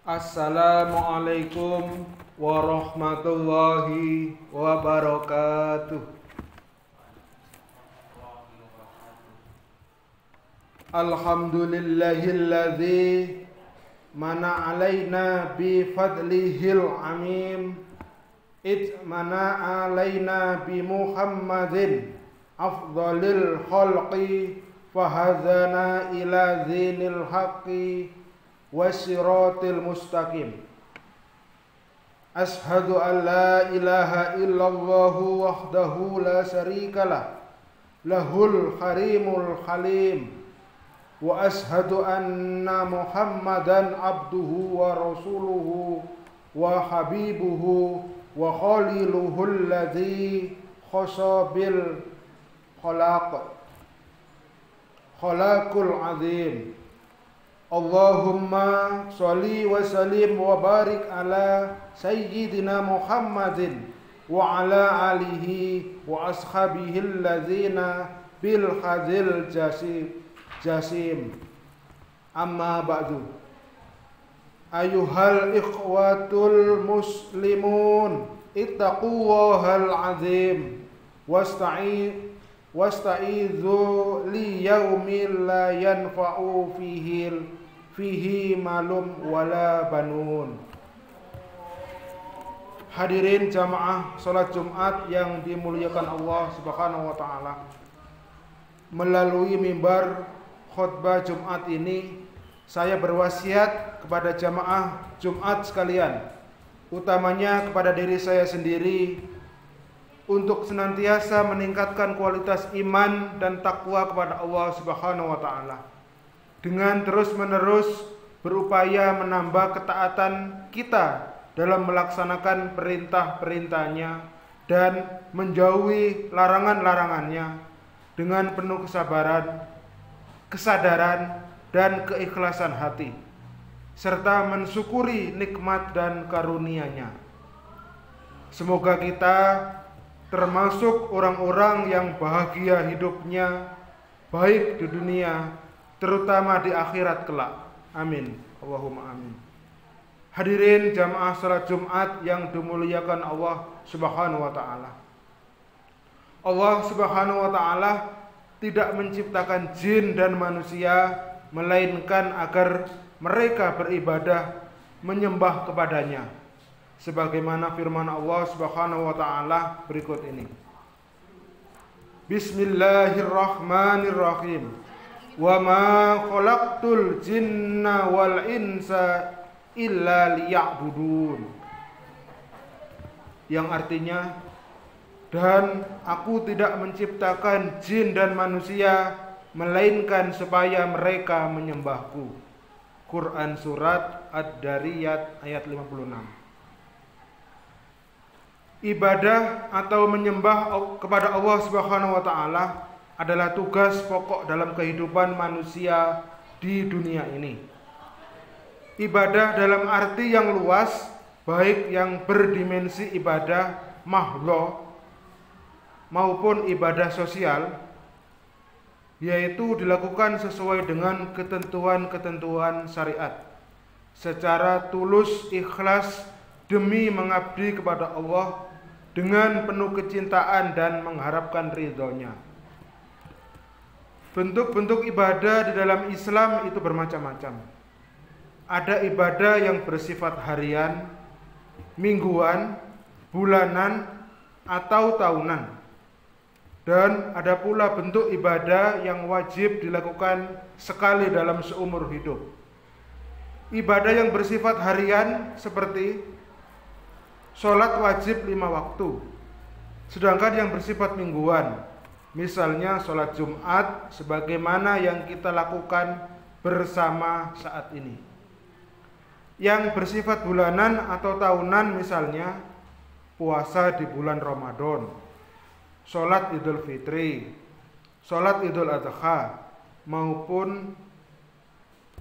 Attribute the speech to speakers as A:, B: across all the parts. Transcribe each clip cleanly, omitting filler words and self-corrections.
A: Assalamualaikum warahmatullahi wabarakatuh. Alhamdulillahilladzi mana alaina bi fadlihil amim itmana alaina bi Muhammadin afdalil khalqi fahadana ila zinil haqqi wasiratil mustaqim. Ashhadu an la ilaha illallah wahdahu la syarikalah lahul karimul halim wa ashhadu anna Muhammadan abduhu wa rasuluhu wa habibuhu wa khaliluhu alladzi khassa bil khalaqul azim. Allahumma sholli wa sallim wa barik ala sayyidina Muhammadin wa ala alihi wa ashabihi alladzina bil khadil jasim. Amma ba'du. Ayuhal ikhwatul muslimun ittaqullahal azim wasta'idzu li yaumin la yanfa'u fihi malum wala banun. Hadirin jamaah salat Jumat yang dimuliakan Allah Subhanahu wa taala. Melalui mimbar khutbah Jumat ini saya berwasiat kepada jamaah Jumat sekalian, utamanya kepada diri saya sendiri, untuk senantiasa meningkatkan kualitas iman dan takwa kepada Allah Subhanahu wa taala, dengan terus-menerus berupaya menambah ketaatan kita dalam melaksanakan perintah-perintahnya dan menjauhi larangan-larangannya dengan penuh kesabaran, kesadaran, dan keikhlasan hati, serta mensyukuri nikmat dan karunia-Nya. Semoga kita termasuk orang-orang yang bahagia hidupnya, baik di dunia terutama di akhirat kelak. Amin. Allahumma amin. Hadirin jamaah salat Jumat yang dimuliakan Allah Subhanahu wa taala. Allah Subhanahu wa taala tidak menciptakan jin dan manusia melainkan agar mereka beribadah menyembah kepadanya, sebagaimana firman Allah Subhanahu wa taala berikut ini. Bismillahirrahmanirrahim. Wa ma khalaqtul jinna wal insa illa liya'budun. Yang artinya, dan aku tidak menciptakan jin dan manusia melainkan supaya mereka menyembahku. Quran surat Ad-Dariyat ayat 56. Ibadah atau menyembah kepada Allah Subhanahu wa taala adalah tugas pokok dalam kehidupan manusia di dunia ini. Ibadah dalam arti yang luas, baik yang berdimensi ibadah mahdhah maupun ibadah sosial, yaitu dilakukan sesuai dengan ketentuan-ketentuan syariat, secara tulus ikhlas demi mengabdi kepada Allah dengan penuh kecintaan dan mengharapkan ridhonya. Bentuk-bentuk ibadah di dalam Islam itu bermacam-macam. Ada ibadah yang bersifat harian, mingguan, bulanan, atau tahunan. Dan ada pula bentuk ibadah yang wajib dilakukan sekali dalam seumur hidup. Ibadah yang bersifat harian seperti sholat wajib 5 waktu. Sedangkan yang bersifat mingguan, misalnya sholat Jumat, sebagaimana yang kita lakukan bersama saat ini. Yang bersifat bulanan atau tahunan, misalnya puasa di bulan Ramadan, sholat Idul Fitri, sholat Idul Adha, maupun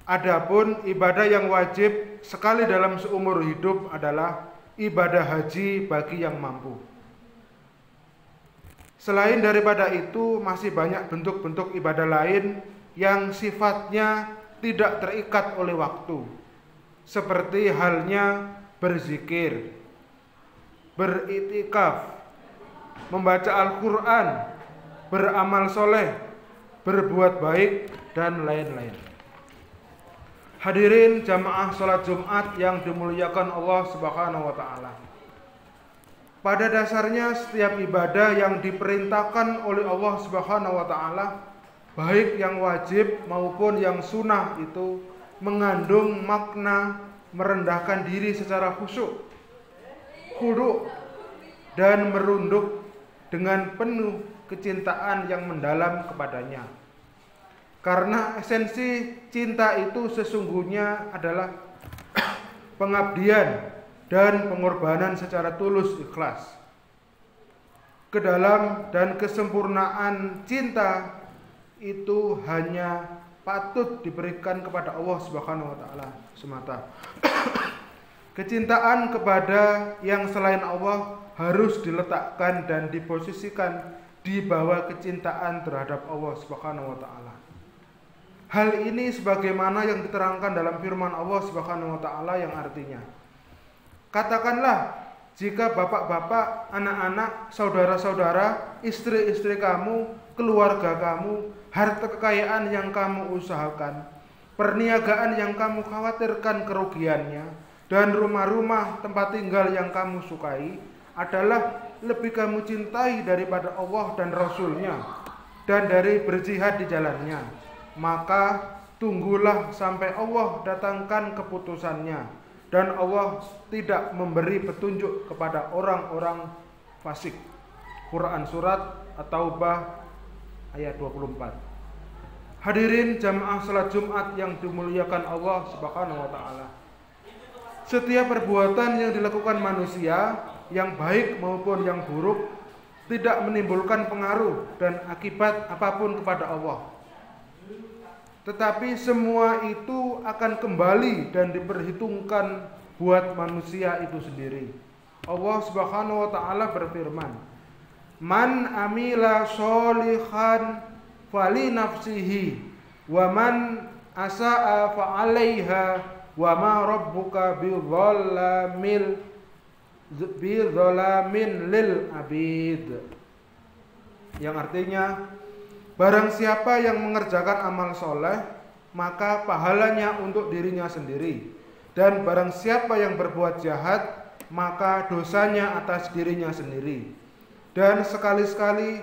A: adapun ibadah yang wajib sekali dalam seumur hidup adalah ibadah haji bagi yang mampu. Selain daripada itu, masih banyak bentuk-bentuk ibadah lain yang sifatnya tidak terikat oleh waktu, seperti halnya berzikir, beriktikaf, membaca Al-Quran, beramal soleh, berbuat baik, dan lain-lain. Hadirin jamaah sholat Jumat yang dimuliakan Allah Subhanahu wa Ta'ala. Pada dasarnya setiap ibadah yang diperintahkan oleh Allah Subhanahu wa Ta'ala, baik yang wajib maupun yang sunnah, itu mengandung makna merendahkan diri secara khusyuk, khudu', dan merunduk dengan penuh kecintaan yang mendalam kepadanya. Karena esensi cinta itu sesungguhnya adalah pengabdian dan pengorbanan secara tulus ikhlas. Kedalam dan kesempurnaan cinta itu hanya patut diberikan kepada Allah Subhanahu wa Ta'ala semata. Kecintaan kepada yang selain Allah harus diletakkan dan diposisikan di bawah kecintaan terhadap Allah Subhanahu wa Ta'ala. Hal ini sebagaimana yang diterangkan dalam firman Allah Subhanahu wa Ta'ala yang artinya, katakanlah jika bapak-bapak, anak-anak, saudara-saudara, istri-istri kamu, keluarga kamu, harta kekayaan yang kamu usahakan, perniagaan yang kamu khawatirkan kerugiannya, dan rumah-rumah tempat tinggal yang kamu sukai adalah lebih kamu cintai daripada Allah dan Rasul-Nya dan dari berjihad di jalannya, maka tunggulah sampai Allah datangkan keputusannya, dan Allah tidak memberi petunjuk kepada orang-orang fasik. Quran Surat At-Taubah ayat 24. Hadirin jamaah salat Jumat yang dimuliakan Allah Subhanahu wa Ta'ala. Setiap perbuatan yang dilakukan manusia, yang baik maupun yang buruk, tidak menimbulkan pengaruh dan akibat apapun kepada Allah. Tetapi semua itu akan kembali dan diperhitungkan buat manusia itu sendiri. Allah Subhanahu wa Ta'ala berfirman, "Man amila sholihan fali nafsihi wa man asaa fa 'alaiha wa ma rabbuka bidzalamin lil abid." Yang artinya, barang siapa yang mengerjakan amal soleh, maka pahalanya untuk dirinya sendiri. Dan barang siapa yang berbuat jahat, maka dosanya atas dirinya sendiri. Dan sekali-sekali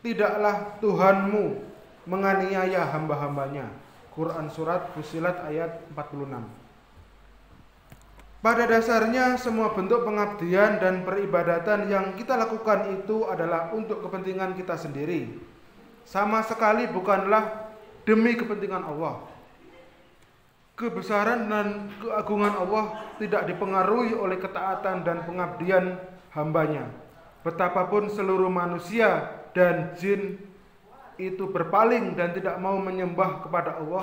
A: tidaklah Tuhanmu menganiaya hamba-hambanya. Quran Surat Fussilat ayat 46. Pada dasarnya semua bentuk pengabdian dan peribadatan yang kita lakukan itu adalah untuk kepentingan kita sendiri. Sama sekali bukanlah demi kepentingan Allah. Kebesaran dan keagungan Allah tidak dipengaruhi oleh ketaatan dan pengabdian hambanya. Betapapun seluruh manusia dan jin itu berpaling dan tidak mau menyembah kepada Allah,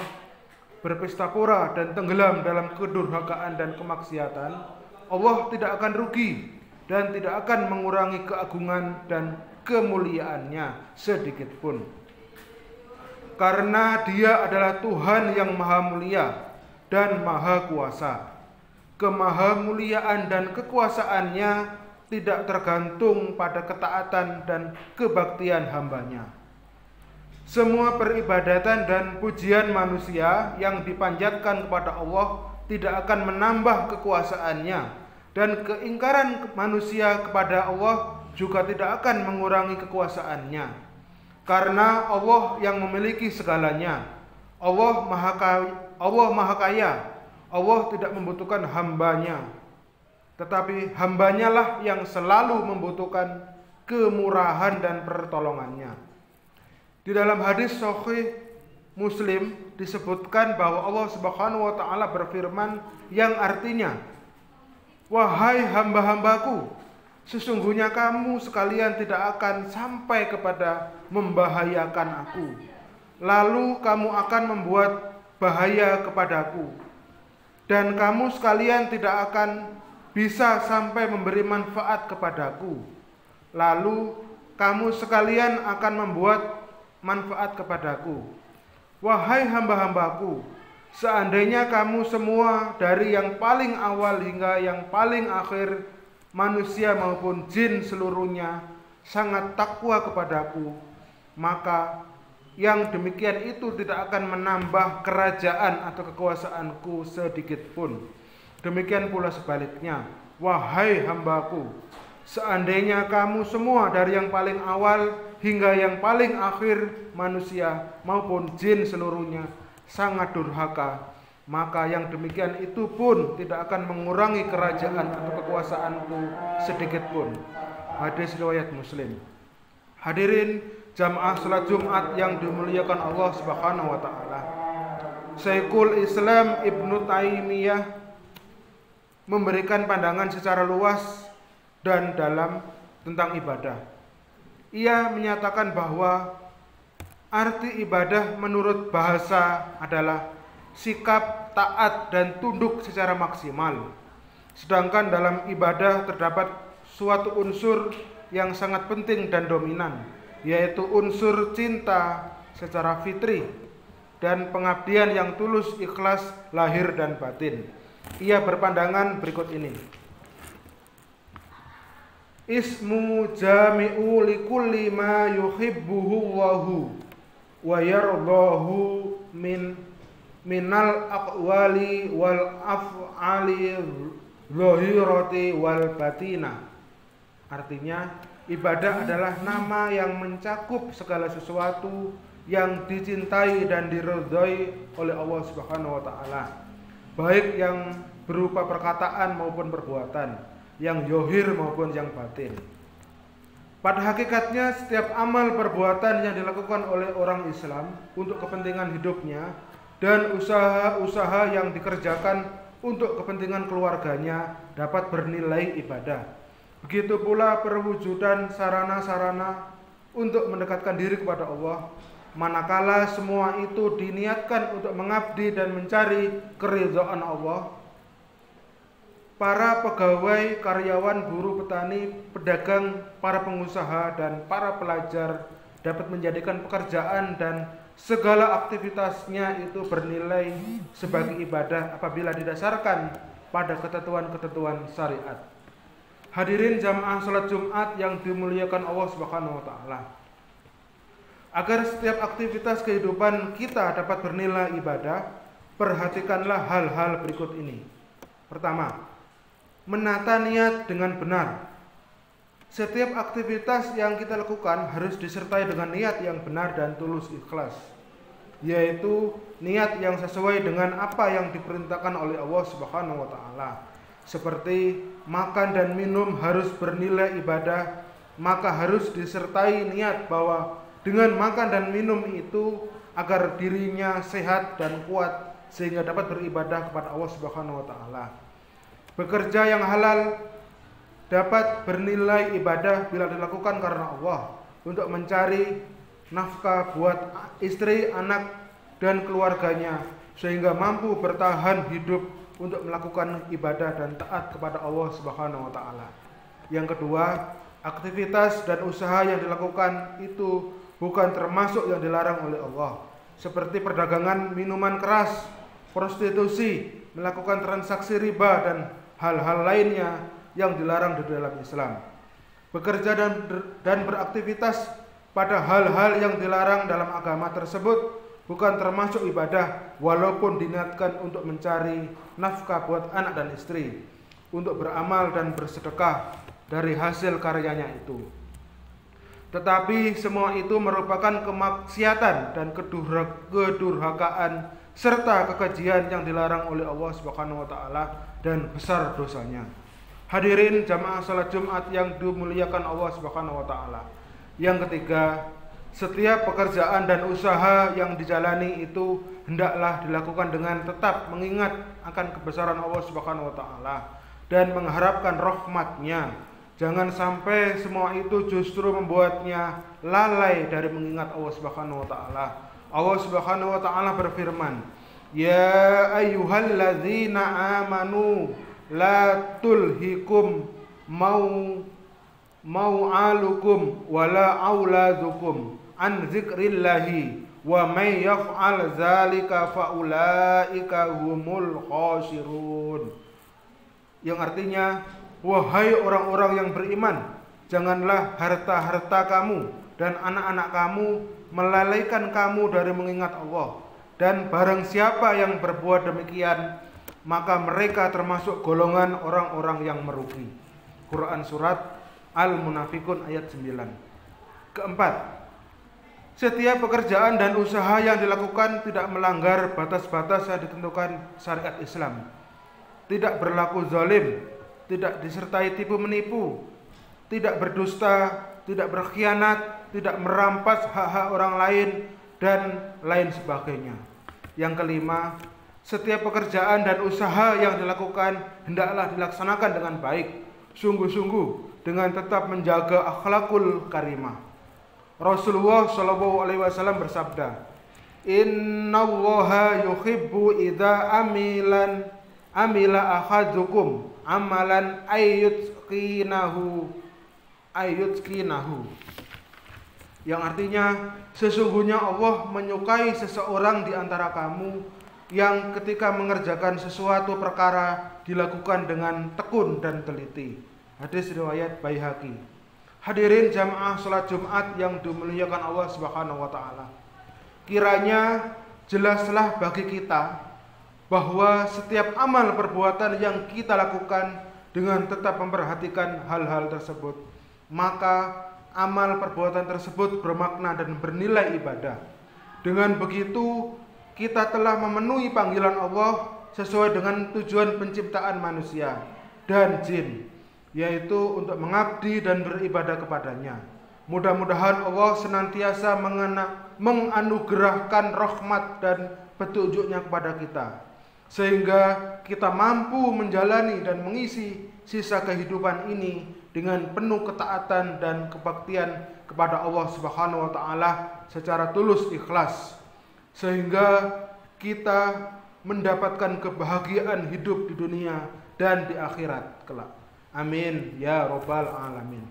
A: berpesta pora dan tenggelam dalam kedurhakaan dan kemaksiatan, Allah tidak akan rugi dan tidak akan mengurangi keagungan dan kemuliaannya sedikit pun. Karena Dia adalah Tuhan yang maha mulia dan maha kuasa. Kemahamuliaan dan kekuasaannya tidak tergantung pada ketaatan dan kebaktian hambanya. Semua peribadatan dan pujian manusia yang dipanjatkan kepada Allah tidak akan menambah kekuasaannya, dan keingkaran manusia kepada Allah juga tidak akan mengurangi kekuasaannya. Karena Allah yang memiliki segalanya. Allah maha kaya. Allah tidak membutuhkan hambanya, tetapi hambanya lah yang selalu membutuhkan kemurahan dan pertolongannya. Di dalam hadis sahih Muslim disebutkan bahwa Allah Subhanahu wa Ta'ala berfirman yang artinya, "Wahai hamba-hambaku, sesungguhnya kamu sekalian tidak akan sampai kepada membahayakan aku, lalu kamu akan membuat bahaya kepadaku, dan kamu sekalian tidak akan bisa sampai memberi manfaat kepadaku, lalu kamu sekalian akan membuat manfaat kepadaku. Wahai hamba-hambaku, Seandainya kamu semua dari yang paling awal hingga yang paling akhir, manusia maupun jin seluruhnya, sangat takwa kepadaku, maka yang demikian itu tidak akan menambah kerajaan atau kekuasaanku sedikit pun. Demikian pula sebaliknya, wahai hambaku, seandainya kamu semua dari yang paling awal hingga yang paling akhir, manusia maupun jin seluruhnya, sangat durhaka, maka yang demikian itu pun tidak akan mengurangi kerajaan atau kekuasaanku sedikit pun. Hadis riwayat Muslim. Hadirin jamaah salat Jumat yang dimuliakan Allah Subhanahu wa taala. Syekhul Islam Ibnu Taimiyah memberikan pandangan secara luas dan dalam tentang ibadah. Ia menyatakan bahwa arti ibadah menurut bahasa adalah sikap taat dan tunduk secara maksimal. Sedangkan dalam ibadah terdapat suatu unsur yang sangat penting dan dominan, yaitu unsur cinta secara fitri dan pengabdian yang tulus ikhlas lahir dan batin. Ia berpandangan berikut ini. Ismu jami'u likulli ma yuhibbuhu Allahu wa yardahu minal aqwali wal af'ali zahirati wal batina. Artinya, ibadah adalah nama yang mencakup segala sesuatu yang dicintai dan diridhai oleh Allah Subhanahu wa taala, baik yang berupa perkataan maupun perbuatan, yang zahir maupun yang batin. Pada hakikatnya, setiap amal perbuatan yang dilakukan oleh orang Islam untuk kepentingan hidupnya dan usaha-usaha yang dikerjakan untuk kepentingan keluarganya dapat bernilai ibadah. Begitu pula perwujudan sarana-sarana untuk mendekatkan diri kepada Allah, manakala semua itu diniatkan untuk mengabdi dan mencari keridhaan Allah. Para pegawai, karyawan, buruh, petani, pedagang, para pengusaha, dan para pelajar dapat menjadikan pekerjaan dan segala aktivitasnya itu bernilai sebagai ibadah apabila didasarkan pada ketentuan-ketentuan syariat. Hadirin jamaah salat Jumat yang dimuliakan Allah Subhanahu wa taala. Agar setiap aktivitas kehidupan kita dapat bernilai ibadah, perhatikanlah hal-hal berikut ini. Pertama, menata niat dengan benar. Setiap aktivitas yang kita lakukan harus disertai dengan niat yang benar dan tulus ikhlas, yaitu niat yang sesuai dengan apa yang diperintahkan oleh Allah Subhanahu wa taala. Seperti makan dan minum harus bernilai ibadah, maka harus disertai niat bahwa dengan makan dan minum itu agar dirinya sehat dan kuat sehingga dapat beribadah kepada Allah Subhanahu wa taala. Bekerja yang halal dapat bernilai ibadah bila dilakukan karena Allah, untuk mencari nafkah buat istri, anak, dan keluarganya sehingga mampu bertahan hidup untuk melakukan ibadah dan taat kepada Allah Subhanahu wa taala. Yang kedua, aktivitas dan usaha yang dilakukan itu bukan termasuk yang dilarang oleh Allah, seperti perdagangan minuman keras, prostitusi, melakukan transaksi riba, dan hal-hal lainnya yang dilarang di dalam Islam. Bekerja dan beraktivitas pada hal-hal yang dilarang dalam agama tersebut bukan termasuk ibadah, walaupun diniatkan untuk mencari nafkah buat anak dan istri, untuk beramal dan bersedekah dari hasil karyanya itu. Tetapi semua itu merupakan kemaksiatan dan kedurhakaan serta kekejian yang dilarang oleh Allah Subhanahu wa taala dan besar dosanya. Hadirin jamaah salat Jumat yang dimuliakan Allah Subhanahu wa taala. Yang ketiga, setiap pekerjaan dan usaha yang dijalani itu hendaklah dilakukan dengan tetap mengingat akan kebesaran Allah Subhanahu wa taala dan mengharapkan rahmat-Nya. Jangan sampai semua itu justru membuatnya lalai dari mengingat Allah Subhanahu wa taala. Allah Subhanahu wa taala berfirman, "Ya ayyuhalladzina amanu la tulhikum mau'alukum wala auladukum an zikrillahi wa may yaf'al dzalika faulaika humul khasirun. Yang artinya, wahai orang-orang yang beriman, janganlah harta-harta kamu dan anak-anak kamu melalaikan kamu dari mengingat Allah. Dan barang siapa yang berbuat demikian, maka mereka termasuk golongan orang-orang yang merugi. Quran Surat Al-Munafikun ayat 9. Keempat, setiap pekerjaan dan usaha yang dilakukan tidak melanggar batas-batas yang ditentukan syariat Islam, tidak berlaku zalim, tidak disertai tipu menipu, tidak berdusta, tidak berkhianat, tidak merampas hak-hak orang lain, dan lain sebagainya. Yang kelima, setiap pekerjaan dan usaha yang dilakukan hendaklah dilaksanakan dengan baik, sungguh-sungguh, dengan tetap menjaga akhlakul karimah. Rasulullah SAW bersabda, Innallaha yuhibbu idza amila ahadukum amalan ayyutqinahu. Yang artinya, sesungguhnya Allah menyukai seseorang di antara kamu yang ketika mengerjakan sesuatu perkara dilakukan dengan tekun dan teliti. Hadis riwayat Baihaqi. Hadirin jamaah salat Jumat yang dimuliakan Allah Subhanahu wa taala. Kiranya jelaslah bagi kita bahwa setiap amal perbuatan yang kita lakukan dengan tetap memperhatikan hal-hal tersebut, maka amal perbuatan tersebut bermakna dan bernilai ibadah. Dengan begitu, kita telah memenuhi panggilan Allah sesuai dengan tujuan penciptaan manusia dan jin, yaitu untuk mengabdi dan beribadah kepadanya. Mudah-mudahan Allah senantiasa menganugerahkan rahmat dan petunjuknya kepada kita, sehingga kita mampu menjalani dan mengisi sisa kehidupan ini dengan penuh ketaatan dan kebaktian kepada Allah Subhanahu wa taala secara tulus ikhlas, sehingga kita mendapatkan kebahagiaan hidup di dunia dan di akhirat kelak. Amin ya rabbal alamin.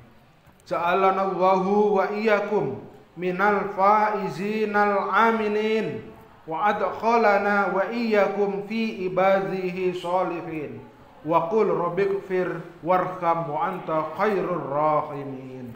A: Ja'alanallahu wa iyyakum minal faizinal aminin wa adkhalana wa iyyakum fi ibadihi sholihin. Wa qul rabbighfir warham wa anta khairur rahimin.